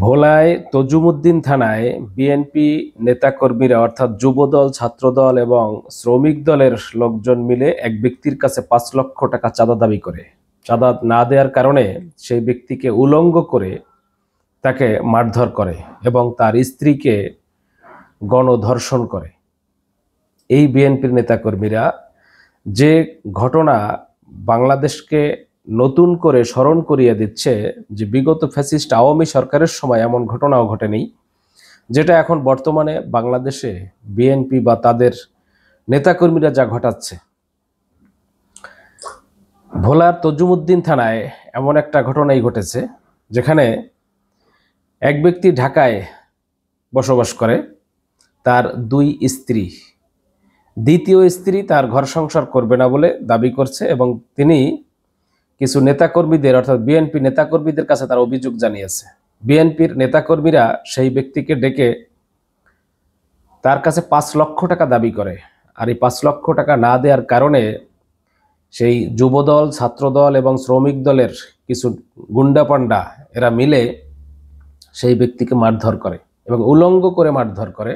ভোলায় তজুমুদ্দিন থানায় বিএনপি নেতাকর্মীরা অর্থাৎ যুবদল, ছাত্রদল এবং শ্রমিক দলের লোকজন মিলে এক ব্যক্তির কাছে ৫ লক্ষ টাকা চাঁদা দাবি করে। চাঁদা না দেওয়ার কারণে সেই ব্যক্তিকে উলঙ্গ করে তাকে মারধর করে এবং তার স্ত্রীকে গণধর্ষণ করে। এই বিএনপির নেতাকর্মীরা যে ঘটনা বাংলাদেশকে নতুন করে স্মরণ করিয়ে দিচ্ছে যে বিগত ফ্যাসিস্ট আওয়ামী সরকারের সময় এমন ঘটনাও ঘটেনি, যেটা এখন বর্তমানে বাংলাদেশে বিএনপি বা তাদের নেতাকর্মীরা যা ঘটাচ্ছে। ভোলার তজুমুদ্দিন থানায় এমন একটা ঘটনাই ঘটেছে, যেখানে এক ব্যক্তি ঢাকায় বসবাস করে, তার ২ স্ত্রী। দ্বিতীয় স্ত্রী তার ঘর সংসার করবে না বলে দাবি করছে এবং তিনি কিছু নেতাকর্মীদের অর্থাৎ বিএনপি নেতাকর্মীদের কাছে তার অভিযোগ জানিয়েছে। বিএনপির নেতাকর্মীরা সেই ব্যক্তিকে ডেকে তার কাছে ৫ লক্ষ টাকা দাবি করে। আর এই ৫ লক্ষ টাকা না দেওয়ার কারণে সেই যুবদল, ছাত্রদল এবং শ্রমিক দলের কিছু গুন্ডাপান্ডা এরা মিলে সেই ব্যক্তিকে মারধর করে এবং উলঙ্গ করে মারধর করে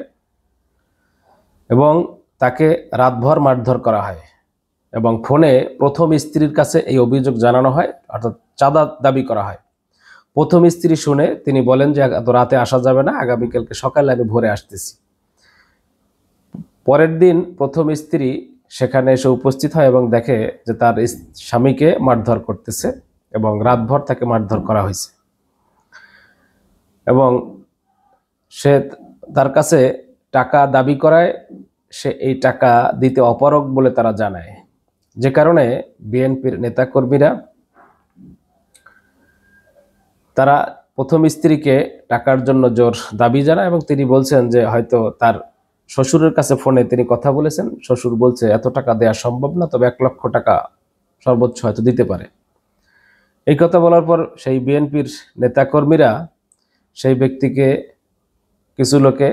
এবং তাকে রাতভর মারধর করা হয়। এবং ফোনে প্রথম স্ত্রীর কাছে এই অভিযোগ জানানো হয়, অর্থাৎ চাঁদা দাবি করা হয়। প্রথম স্ত্রী শুনে তিনি বলেন যে এত রাতে আসা যাবে না, আগামীকালকে সকালে আমি ভোরে আসতেছি। পরের দিন প্রথম স্ত্রী সেখানে এসে উপস্থিত হয় এবং দেখে যে তার স্বামীকে মারধর করতেছে এবং রাতভর তাকে মারধর করা হয়েছে। এবং সে তার কাছে টাকা দাবি করায় সে এই টাকা দিতে অপারগ বলে তারা জানায়, যে কারণে বিএনপির নেতাকর্মীরা তারা প্রথম স্ত্রীকে টাকার জন্য জোর দাবি জানায় এবং তিনি বলছেন যে হয়তো তার শ্বশুরের কাছে ফোনে তিনি কথা বলেছেন, শ্বশুর বলছে এত টাকা দেওয়া সম্ভব না, তবে ১ লক্ষ টাকা সর্বোচ্চ হয়তো দিতে পারে। এই কথা বলার পর সেই বিএনপির নেতাকর্মীরা সেই ব্যক্তিকে কিছু লোকে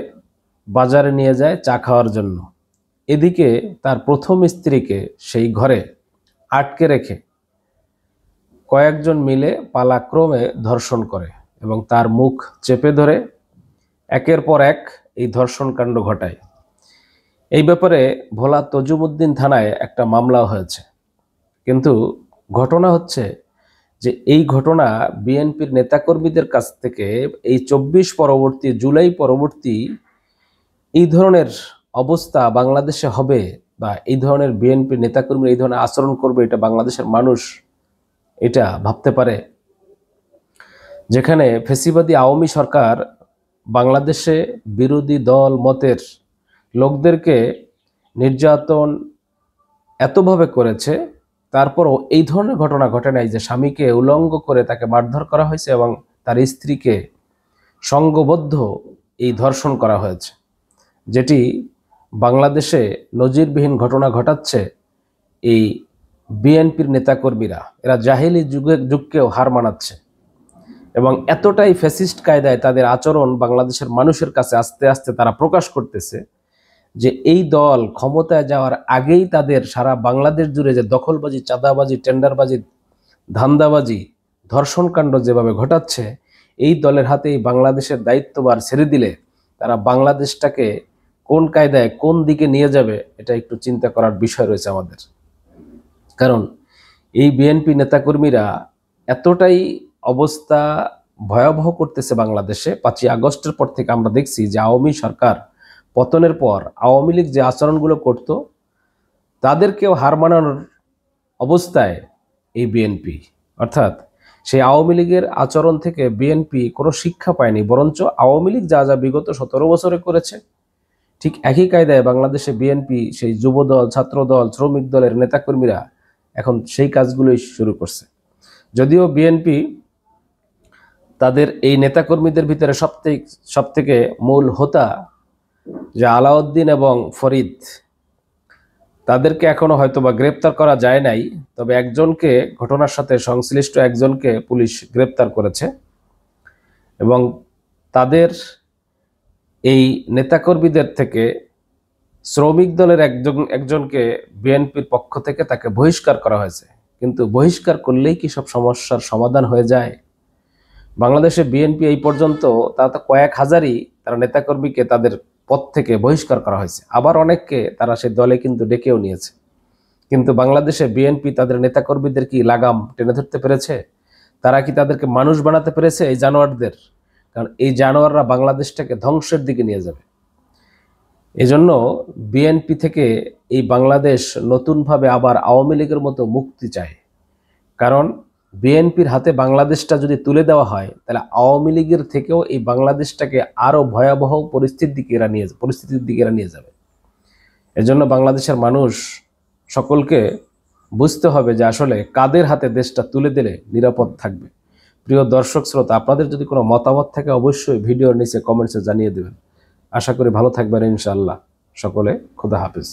বাজারে নিয়ে যায় চা খাওয়ার জন্য। এদিকে তার প্রথম স্ত্রীকে সেই ঘরে আটকে রেখে কয়েকজন মিলে পালাক্রমে ধর্ষণ করে এবং তার মুখ চেপে ধরে একের পর এক এই ধর্ষণ কাণ্ড ঘটায়। এই ব্যাপারে ভোলা তজুমুদ্দিন থানায় একটা মামলা হয়েছে, কিন্তু ঘটনা হচ্ছে যে এই ঘটনা বিএনপির নেতাকর্মীদের কাছ থেকে এই ২৪ পরবর্তী জুলাই পরবর্তী এই ধরনের অবস্থা বাংলাদেশে হবে বা এই ধরনের বিএনপির নেতাকর্মী এই ধরনের আচরণ করবে, এটা বাংলাদেশের মানুষ এটা ভাবতে পারে? যেখানে ফ্যাসিবাদী আওয়ামী সরকার বাংলাদেশে বিরোধী দল মতের লোকদেরকে নির্যাতন এতভাবে করেছে, তারপরও এই ধরনের ঘটনা ঘটে নাই যে স্বামীকে উলঙ্গ করে তাকে মারধর করা হয়েছে এবং তার স্ত্রীকে সংঘবদ্ধ এই ধর্ষণ করা হয়েছে, যেটি বাংলাদেশে নজিরবিহীন ঘটনা ঘটাচ্ছে এই বিএনপির নেতাকর্মীরা। এরা জাহিলি যুগকেও হার মানাচ্ছে এবং এতটাই ফ্যাসিস্ট কায়দায় তাদের আচরণ বাংলাদেশের মানুষের কাছে আস্তে আস্তে তারা প্রকাশ করতেছে যে এই দল ক্ষমতায় যাওয়ার আগেই তাদের সারা বাংলাদেশ জুড়ে যে দখলবাজি, চাঁদাবাজি, টেন্ডারবাজি, ধান্দাবাজি, ধর্ষণকাণ্ড যেভাবে ঘটাচ্ছে, এই দলের হাতেই বাংলাদেশের দায়িত্বভার ছেড়ে দিলে তারা বাংলাদেশটাকে কোন কায়দায় কোন দিকে নিয়ে যাবে, এটা একটু চিন্তা করার বিষয় রয়েছে আমাদের। কারণ এই বিএনপি নেতাকর্মীরা এতটাই অবস্থা ভয়াবহ করতেছে বাংলাদেশে। ৫ই আগস্টের পর থেকে আমরা দেখছি যে আওয়ামী সরকার পতনের পর আওয়ামী লীগ যে আচরণগুলো করত তাদেরকেও হার মানানোর অবস্থায় এই বিএনপি, অর্থাৎ সেই আওয়ামী লীগের আচরণ থেকে বিএনপি কোনো শিক্ষা পায়নি, বরঞ্চ আওয়ামী লীগ যা যা বিগত ১৭ বছরে করেছে ঠিক একই কায়দায় বাংলাদেশে বিএনপি সেই যুবদল, ছাত্রদল, শ্রমিক দলের নেতাকর্মীরা এখন সেই কাজগুলোই শুরু করছে। যদিও বিএনপি তাদের এই নেতাকর্মীদের ভিতরে সবথেকে মূল হোতা যে আলাউদ্দিন এবং ফরিদ, তাদেরকে এখনো হয়তো বা গ্রেপ্তার করা যায় নাই, তবে একজনকে, ঘটনার সাথে সংশ্লিষ্ট একজনকে পুলিশ গ্রেপ্তার করেছে এবং তাদের এই নেতাকর্মীদের থেকে শ্রমিক দলের একজনকে বিএনপির পক্ষ থেকে তাকে বহিষ্কার করা হয়েছে। কিন্তু বহিষ্কার করলেই কি সব সমস্যার সমাধান হয়ে যায়? বাংলাদেশে বিএনপি এই পর্যন্ত তারা তো কয়েক হাজারই তারা নেতাকর্মীকে তাদের পদ থেকে বহিষ্কার করা হয়েছে, আবার অনেককে তারা সেই দলে কিন্তু ডেকেও নিয়েছে। কিন্তু বাংলাদেশে বিএনপি তাদের নেতাকর্মীদের কি লাগাম টেনে ধরতে পেরেছে? তারা কি তাদেরকে মানুষ বানাতে পেরেছে এই জানোয়ারদের? কারণ এই জানোয়াররা বাংলাদেশটাকে ধ্বংসের দিকে নিয়ে যাবে। এজন্য বিএনপি থেকে এই বাংলাদেশ নতুনভাবে আবার আওয়ামী লীগের মতো মুক্তি চায়। কারণ বিএনপির হাতে বাংলাদেশটা যদি তুলে দেওয়া হয়, তাহলে আওয়ামী লীগের থেকেও এই বাংলাদেশটাকে আরো ভয়াবহ পরিস্থিতির দিকে এরা নিয়ে যাবে। এজন্য বাংলাদেশের মানুষ সকলকে বুঝতে হবে যে আসলে কাদের হাতে দেশটা তুলে দিলে নিরাপদ থাকবে। প্রিয় দর্শক শ্রোতা, আপনাদের যদি কোনো মতামত থাকে অবশ্যই ভিডিওর নিচে কমেন্টসে জানিয়ে দেবেন। আশা করি ভালো থাকবেন ইনশাআল্লাহ। সকলে খোদা হাফেজ।